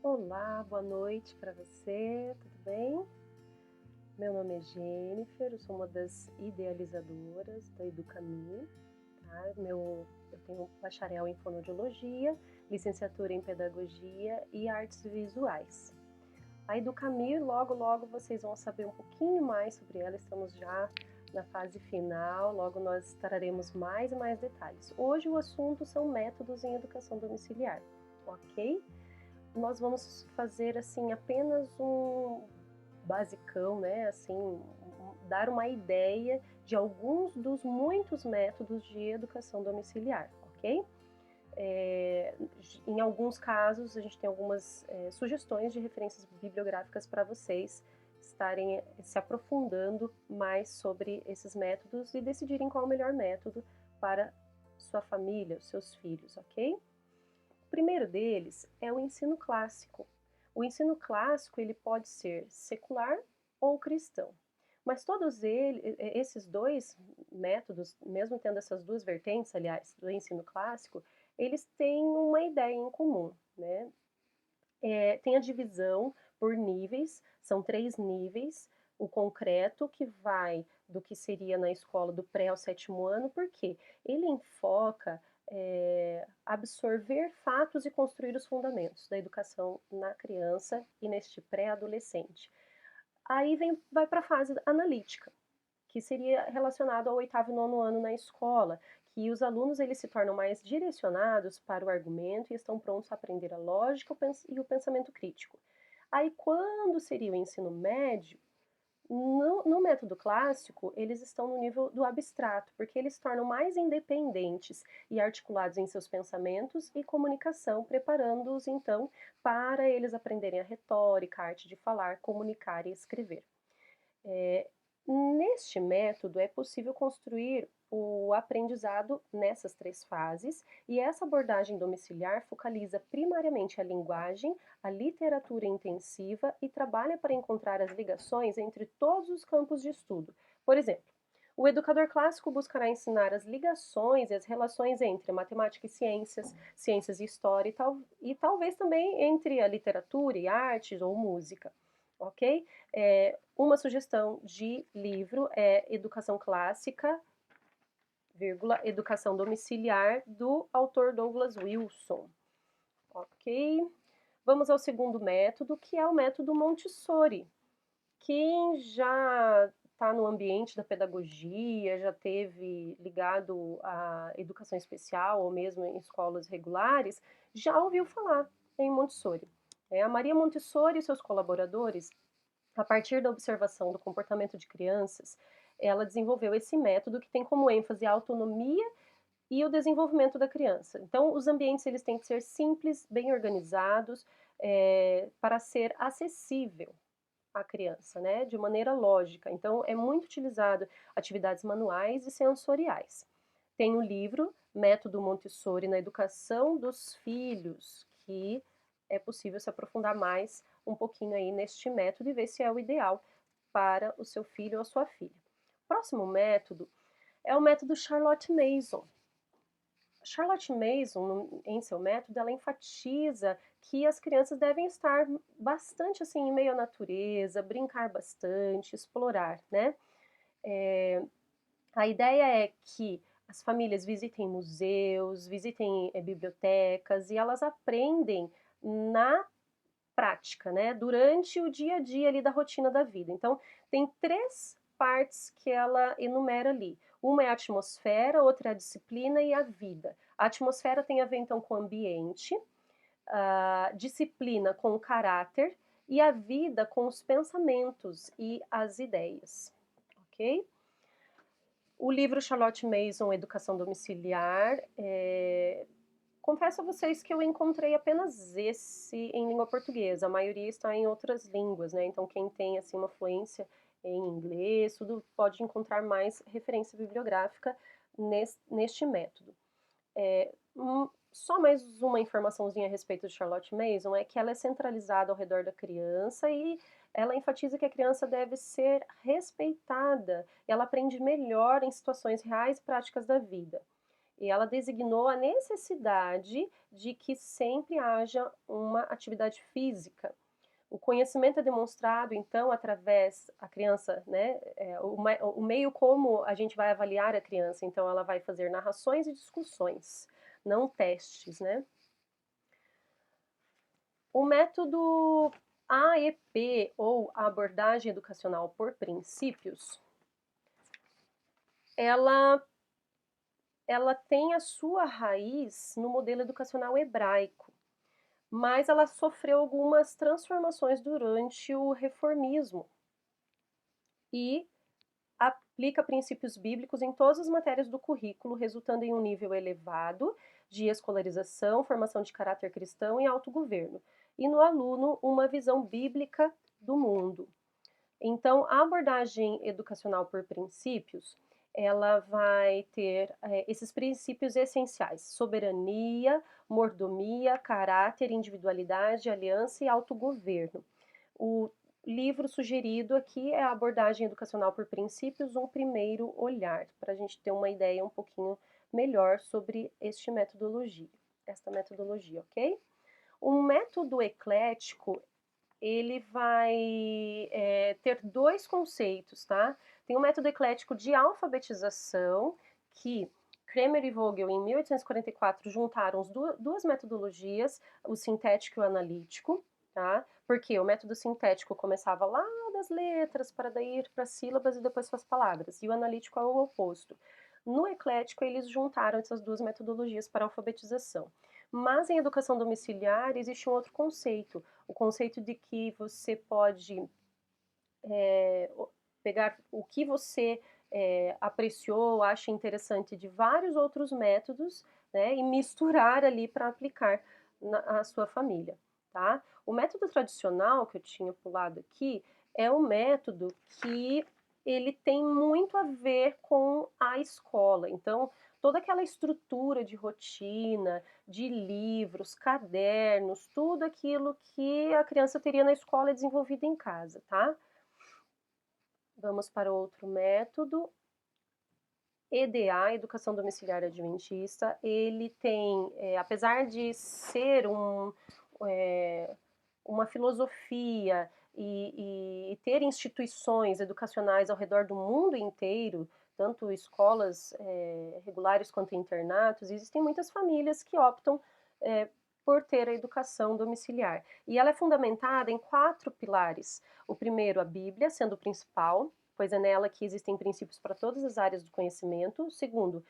Olá, boa noite para você, tudo bem? Meu nome é Jennifer, eu sou uma das idealizadoras da Educami, tá? Eu tenho bacharel em fonoaudiologia, licenciatura em pedagogia e artes visuais. A Educami, logo vocês vão saber um pouquinho mais sobre ela, estamos já na fase final, logo nós traremos mais e mais detalhes. Hoje o assunto são métodos em educação domiciliar, ok? Nós vamos fazer assim apenas um basicão, né? Assim, dar uma ideia de alguns dos muitos métodos de educação domiciliar, ok? Em alguns casos, a gente tem algumas sugestões de referências bibliográficas para vocês estarem se aprofundando mais sobre esses métodos e decidirem qual é o melhor método para sua família, os seus filhos, ok? O primeiro deles é o ensino clássico. O ensino clássico ele pode ser secular ou cristão, mas todos esses dois métodos, mesmo tendo essas duas vertentes, aliás, do ensino clássico, eles têm uma ideia em comum, né? Tem a divisão por níveis, são 3 níveis, o concreto que vai do que seria na escola do pré ao 7º ano, porque ele enfoca absorver fatos e construir os fundamentos da educação na criança e neste pré-adolescente. Aí vai para a fase analítica, que seria relacionado ao 8º e 9º ano na escola, que os alunos eles se tornam mais direcionados para o argumento e estão prontos a aprender a lógica e o pensamento crítico. Aí, quando seria o ensino médio, no método clássico, eles estão no nível do abstrato, porque eles se tornam mais independentes e articulados em seus pensamentos e comunicação, preparando-os, então, para eles aprenderem a retórica, a arte de falar, comunicar e escrever. Neste método é possível construir o aprendizado nessas 3 fases, e essa abordagem domiciliar focaliza primariamente a linguagem, a literatura intensiva e trabalha para encontrar as ligações entre todos os campos de estudo. Por exemplo, o educador clássico buscará ensinar as ligações e as relações entre matemática e ciências, ciências e história e talvez também entre a literatura e artes ou música, ok? Uma sugestão de livro é Educação Clássica, Educação Domiciliar, do autor Douglas Wilson. Ok? Vamos ao segundo método, que é o método Montessori. Quem já está no ambiente da pedagogia, já teve ligado à educação especial ou mesmo em escolas regulares, já ouviu falar em Montessori. A Maria Montessori e seus colaboradores, a partir da observação do comportamento de crianças, ela desenvolveu esse método que tem como ênfase a autonomia e o desenvolvimento da criança. Então, os ambientes eles têm que ser simples, bem organizados, para ser acessível à criança, né, de maneira lógica. Então, é muito utilizado atividades manuais e sensoriais. Tem o livro Método Montessori na Educação dos Filhos, que é possível se aprofundar mais um pouquinho aí neste método e ver se é o ideal para o seu filho ou a sua filha. O próximo método é o método Charlotte Mason. Charlotte Mason, em seu método, ela enfatiza que as crianças devem estar bastante assim em meio à natureza, brincar bastante, explorar, né? A ideia é que as famílias visitem museus, visitem bibliotecas e elas aprendem na prática, né? Durante o dia a dia ali da rotina da vida. Então, tem 3 partes que ela enumera ali. Uma é a atmosfera, outra é a disciplina e a vida. A atmosfera tem a ver então com o ambiente, a disciplina com o caráter e a vida com os pensamentos e as ideias, ok? O livro Charlotte Mason, Educação Domiciliar, confesso a vocês que eu encontrei apenas esse em língua portuguesa, a maioria está em outras línguas, né? Então quem tem assim uma fluência em inglês, tudo pode encontrar mais referência bibliográfica neste método. Só mais uma informaçãozinha a respeito de Charlotte Mason é que ela é centralizada ao redor da criança e ela enfatiza que a criança deve ser respeitada, ela aprende melhor em situações reais e práticas da vida. E ela designou a necessidade de que sempre haja uma atividade física. O conhecimento é demonstrado, então, através a criança, né, o meio como a gente vai avaliar a criança. Então, ela vai fazer narrações e discussões, não testes, né? O método AEP, ou abordagem educacional por princípios, ela tem a sua raiz no modelo educacional hebraico, mas ela sofreu algumas transformações durante o reformismo e aplica princípios bíblicos em todas as matérias do currículo, resultando em um nível elevado de escolarização, formação de caráter cristão e autogoverno, e no aluno uma visão bíblica do mundo. Então, a abordagem educacional por princípios, ela vai ter esses princípios essenciais: soberania, mordomia, caráter, individualidade, aliança e autogoverno. O livro sugerido aqui é a abordagem educacional por princípios, um primeiro olhar, para a gente ter uma ideia um pouquinho melhor sobre esta metodologia, ok? Um método eclético, ele vai ter dois conceitos, tá? Tem o método eclético de alfabetização, que Kremer e Vogel, em 1844, juntaram duas metodologias, o sintético e o analítico, tá? Porque o método sintético começava lá das letras, para daí ir para sílabas e depois para as palavras, e o analítico é o oposto. No eclético, eles juntaram essas duas metodologias para alfabetização. Mas em educação domiciliar existe um outro conceito, o conceito de que você pode pegar o que você apreciou, acha interessante de vários outros métodos, né, e misturar ali para aplicar na sua família, tá? O método tradicional que eu tinha pulado aqui é um método que ele tem muito a ver com a escola. Então, toda aquela estrutura de rotina, de livros, cadernos, tudo aquilo que a criança teria na escola é desenvolvido em casa, tá? Vamos para outro método. EDA, Educação Domiciliar Adventista, ele tem, apesar de ser uma filosofia e ter instituições educacionais ao redor do mundo inteiro, tanto escolas regulares quanto internatos, existem muitas famílias que optam por ter a educação domiciliar. E ela é fundamentada em 4 pilares. O primeiro, a Bíblia, sendo o principal, pois é nela que existem princípios para todas as áreas do conhecimento. O segundo,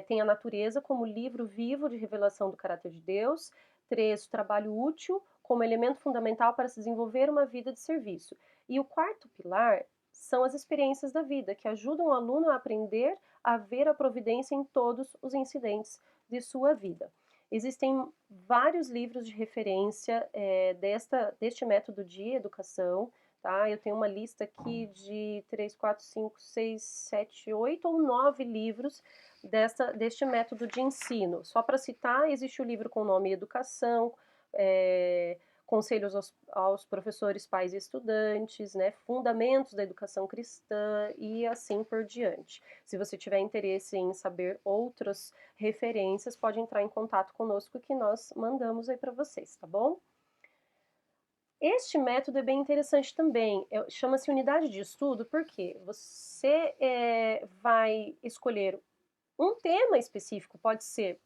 tem a natureza como livro vivo de revelação do caráter de Deus. 3, o trabalho útil como elemento fundamental para se desenvolver uma vida de serviço. E o quarto pilar são as experiências da vida, que ajudam o aluno a aprender a ver a providência em todos os incidentes de sua vida. Existem vários livros de referência deste método de educação, tá? Eu tenho uma lista aqui de 3, 4, 5, 6, 7, 8 ou 9 livros deste método de ensino. Só para citar, existe o livro com o nome Educação, Conselhos aos professores, pais e estudantes, né, Fundamentos da educação cristã e assim por diante. Se você tiver interesse em saber outras referências, pode entrar em contato conosco que nós mandamos aí para vocês, tá bom? Este método é bem interessante também, chama-se unidade de estudo, porque você vai escolher um tema específico, pode ser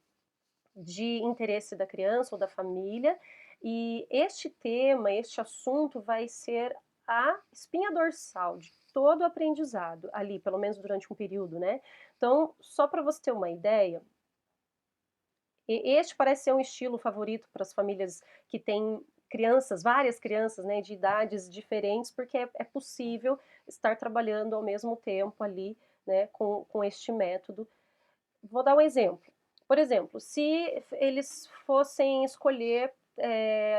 de interesse da criança ou da família, e este tema, este assunto vai ser a espinha dorsal de todo o aprendizado ali, pelo menos durante um período, né? Então, só para você ter uma ideia, este parece ser um estilo favorito para as famílias que têm crianças, várias crianças, né, de idades diferentes, porque é possível estar trabalhando ao mesmo tempo ali, né, com este método. Vou dar um exemplo. Por exemplo, se eles fossem escolher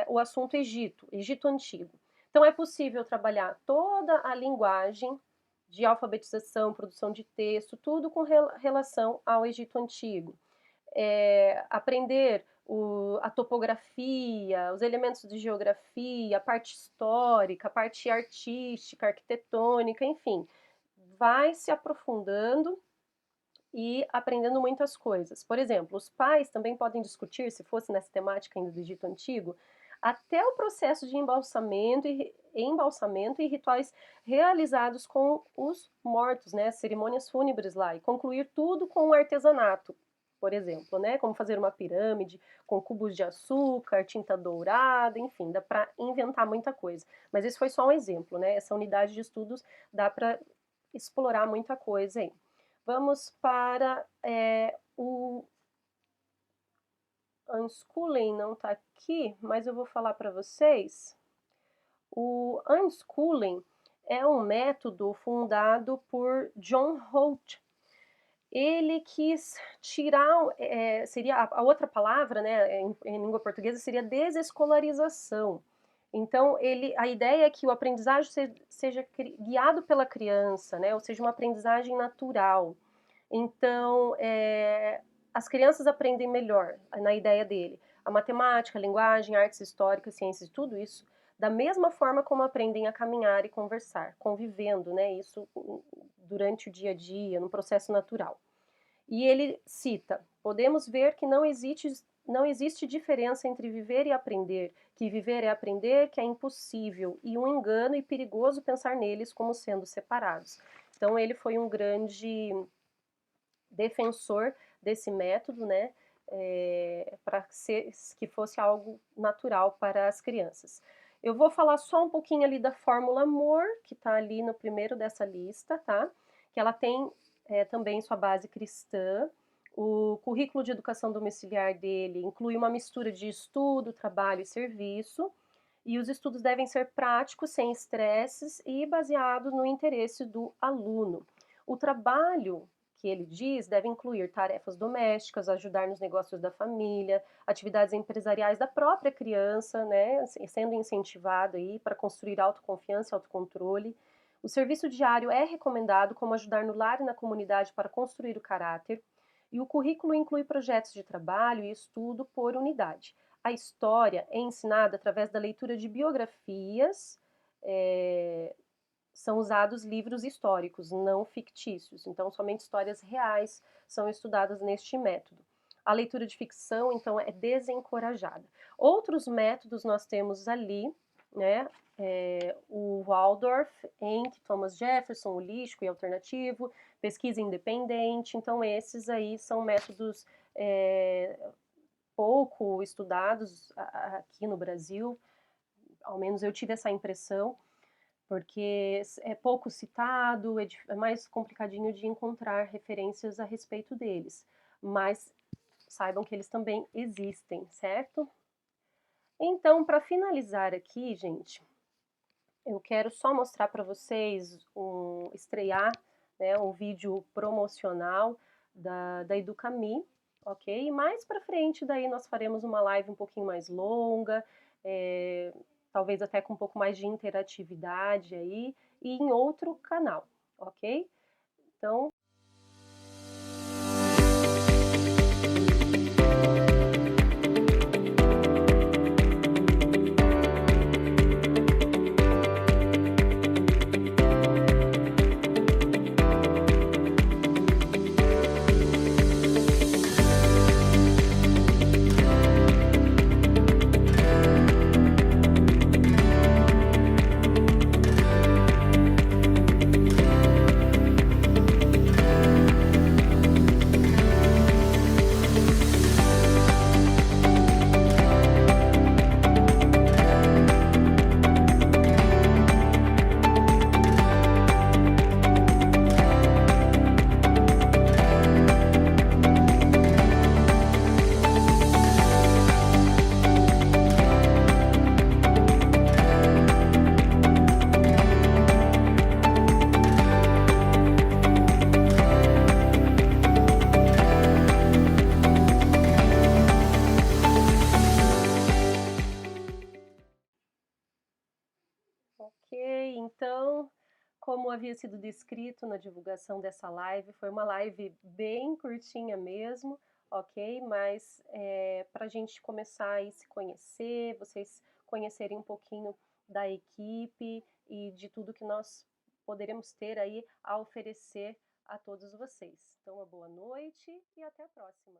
o assunto Egito, Egito Antigo. Então, é possível trabalhar toda a linguagem de alfabetização, produção de texto, tudo com relação ao Egito Antigo. Aprender a topografia, os elementos de geografia, a parte histórica, a parte artística, arquitetônica, enfim. Vai se aprofundando e aprendendo muitas coisas. Por exemplo, os pais também podem discutir, se fosse nessa temática ainda do Egito Antigo, até o processo de embalsamento e rituais realizados com os mortos, né, cerimônias fúnebres lá, e concluir tudo com o artesanato, por exemplo, né, como fazer uma pirâmide com cubos de açúcar, tinta dourada, enfim, dá para inventar muita coisa. Mas esse foi só um exemplo, né, essa unidade de estudos dá para explorar muita coisa aí. Vamos para o unschooling, não está aqui, mas eu vou falar para vocês. O unschooling é um método fundado por John Holt. Ele quis tirar, seria a outra palavra, né, em língua portuguesa seria desescolarização. Então, a ideia é que o aprendizagem seja guiado pela criança, né, ou seja, uma aprendizagem natural. Então, as crianças aprendem melhor, na ideia dele, a matemática, a linguagem, artes históricas, ciências, tudo isso, da mesma forma como aprendem a caminhar e conversar, convivendo, né, isso durante o dia a dia, no processo natural. E ele cita: podemos ver que não existe diferença entre viver e aprender, que viver é aprender, que é impossível, e um engano e perigoso pensar neles como sendo separados. Então, ele foi um grande defensor desse método, né, para que fosse algo natural para as crianças. Eu vou falar só um pouquinho ali da fórmula Moore, que está ali no primeiro dessa lista, tá? Que ela tem também sua base cristã. O currículo de educação domiciliar dele inclui uma mistura de estudo, trabalho e serviço. E os estudos devem ser práticos, sem estresses e baseados no interesse do aluno. O trabalho que ele diz deve incluir tarefas domésticas, ajudar nos negócios da família, atividades empresariais da própria criança, né, sendo incentivado aí para construir autoconfiança e autocontrole. O serviço diário é recomendado como ajudar no lar e na comunidade para construir o caráter. E o currículo inclui projetos de trabalho e estudo por unidade. A história é ensinada através da leitura de biografias, são usados livros históricos, não fictícios. Então, somente histórias reais são estudadas neste método. A leitura de ficção, então, é desencorajada. Outros métodos nós temos ali, né? O Waldorf, Henke, Thomas Jefferson, holístico e alternativo, pesquisa independente. Então, esses aí são métodos pouco estudados aqui no Brasil, ao menos eu tive essa impressão, porque é pouco citado, é mais complicadinho de encontrar referências a respeito deles, mas saibam que eles também existem, certo? Então, para finalizar aqui, gente, eu quero só mostrar para vocês, estrear, né, um vídeo promocional da Educami, ok? E mais para frente, daí nós faremos uma live um pouquinho mais longa, talvez até com um pouco mais de interatividade aí, e em outro canal, ok? Então, ok, então, como havia sido descrito na divulgação dessa live, foi uma live bem curtinha mesmo, ok? Mas para a gente começar a se conhecer, vocês conhecerem um pouquinho da equipe e de tudo que nós poderemos ter aí a oferecer a todos vocês. Então, uma boa noite e até a próxima.